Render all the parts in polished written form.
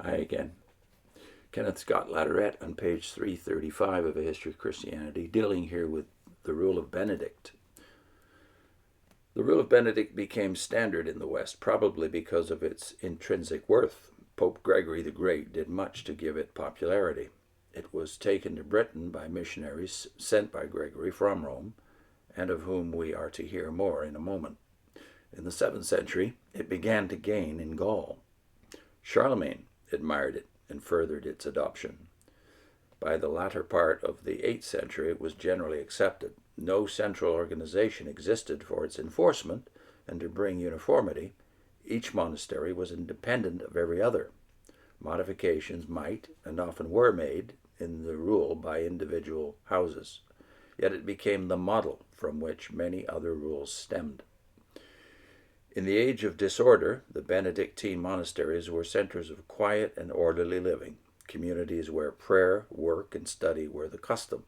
Hi again. Kenneth Scott Latourette on page 335 of A History of Christianity, dealing here with the rule of Benedict. The rule of Benedict became standard in the West, probably because of its intrinsic worth. Pope Gregory the Great did much to give it popularity. It was taken to Britain by missionaries sent by Gregory from Rome, and of whom we are to hear more in a moment. In the 7th century, it began to gain in Gaul. Charlemagne admired it and furthered its adoption. By the latter part of the 8th century, it was generally accepted. No central organization existed for its enforcement, and to bring uniformity, each monastery was independent of every other. Modifications might, and often were made, in the rule by individual houses. Yet it became the model from which many other rules stemmed. In the age of disorder, the Benedictine monasteries were centers of quiet and orderly living, communities where prayer, work, and study were the custom.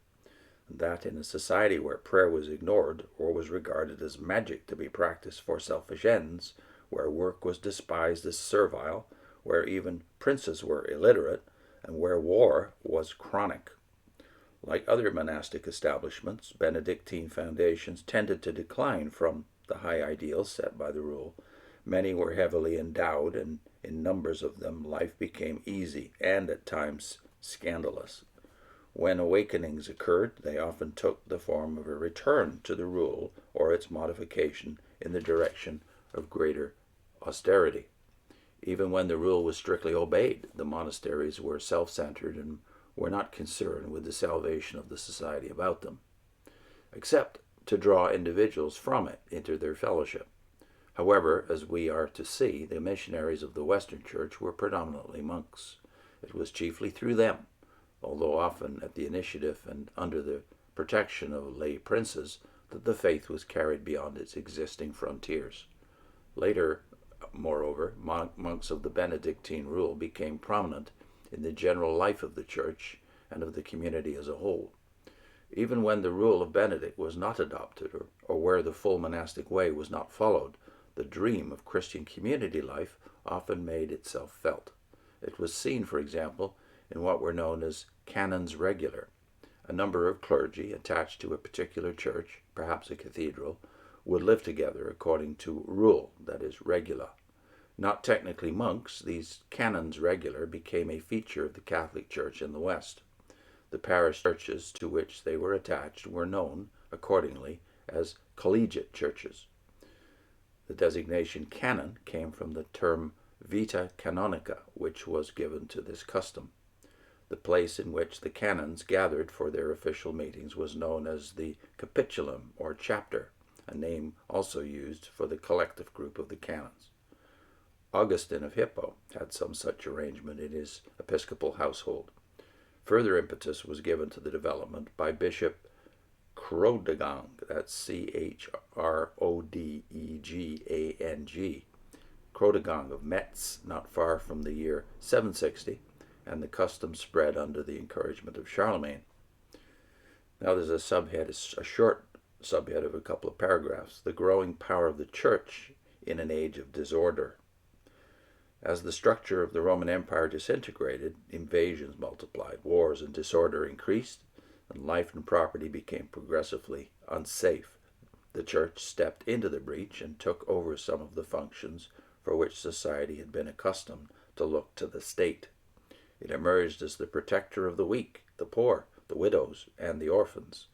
That in a society where prayer was ignored or was regarded as magic to be practiced for selfish ends, where work was despised as servile, where even princes were illiterate, and where war was chronic. Like other monastic establishments, Benedictine foundations tended to decline from the high ideals set by the rule. Many were heavily endowed, and in numbers of them life became easy and at times scandalous. When awakenings occurred, they often took the form of a return to the rule or its modification in the direction of greater austerity. Even when the rule was strictly obeyed, the monasteries were self-centered and were not concerned with the salvation of the society about them, except to draw individuals from it into their fellowship. However, as we are to see, the missionaries of the Western Church were predominantly monks. It was chiefly through them, although often at the initiative and under the protection of lay princes, that the faith was carried beyond its existing frontiers. Later, moreover, monks of the Benedictine rule became prominent in the general life of the Church and of the community as a whole. Even when the rule of Benedict was not adopted, or where the full monastic way was not followed, the dream of Christian community life often made itself felt. It was seen, for example, in what were known as canons regular. A number of clergy attached to a particular church, perhaps a cathedral, would live together according to rule, that is, regula. Not technically monks, these canons regular became a feature of the Catholic Church in the West. The parish churches to which they were attached were known, accordingly, as collegiate churches. The designation canon came from the term vita canonica, which was given to this custom. The place in which the canons gathered for their official meetings was known as the capitulum, or chapter, a name also used for the collective group of the canons. Augustine of Hippo had some such arrangement in his episcopal household. Further impetus was given to the development by Bishop Chrodegang, that's Chrodegang, Chrodegang of Metz, not far from the year 760, and the custom spread under the encouragement of Charlemagne. Now there's a subhead, a short subhead of a couple of paragraphs, the growing power of the Church in an age of disorder. As the structure of the Roman Empire disintegrated, invasions multiplied, wars and disorder increased, and life and property became progressively unsafe. The Church stepped into the breach and took over some of the functions for which society had been accustomed to look to the state. It emerged as the protector of the weak, the poor, the widows, and the orphans.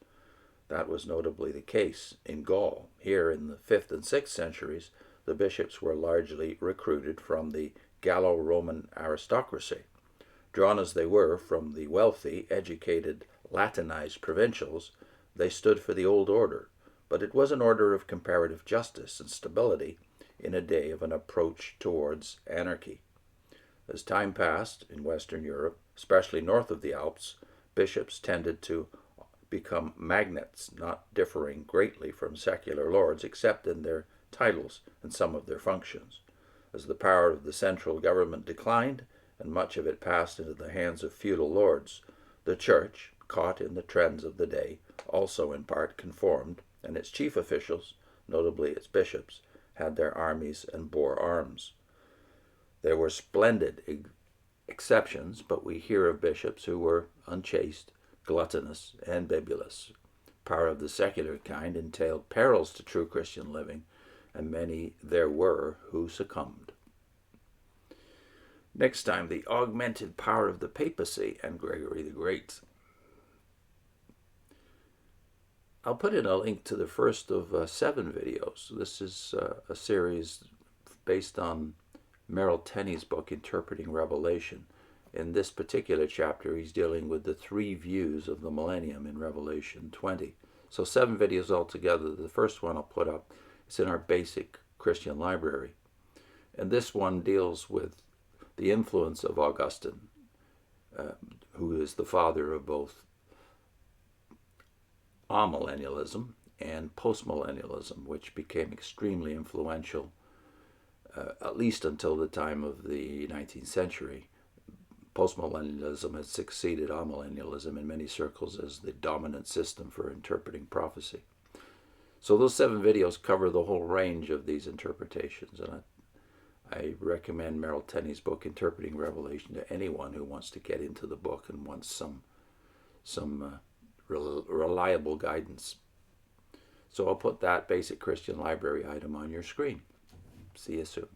That was notably the case in Gaul. Here in the 5th and 6th centuries, the bishops were largely recruited from the Gallo-Roman aristocracy. Drawn as they were from the wealthy, educated, Latinized provincials, they stood for the old order, but it was an order of comparative justice and stability in a day of an approach towards anarchy. As time passed in Western Europe, especially north of the Alps, bishops tended to become magnates, not differing greatly from secular lords except in their titles and some of their functions. As the power of the central government declined, and much of it passed into the hands of feudal lords, the Church, caught in the trends of the day, also in part conformed, and its chief officials, notably its bishops, had their armies and bore arms. There were splendid exceptions, but we hear of bishops who were unchaste, gluttonous, and bibulous. Power of the secular kind entailed perils to true Christian living, and many there were who succumbed. Next time, the augmented power of the papacy and Gregory the Great. I'll put in a link to the first of 7 videos. This is a series based on Merrill Tenney's book, Interpreting Revelation. In this particular chapter, he's dealing with the 3 views of the millennium in Revelation 20. So 7 videos altogether. The first one I'll put up is in our basic Christian library. And this one deals with the influence of Augustine, who is the father of both amillennialism and postmillennialism, which became extremely influential, at least until the time of the 19th century. Postmillennialism has succeeded amillennialism in many circles as the dominant system for interpreting prophecy. So those 7 videos cover the whole range of these interpretations, and I recommend Merrill Tenney's book, Interpreting Revelation, to anyone who wants to get into the book and wants some reliable guidance. So I'll put that basic Christian library item on your screen. See you soon.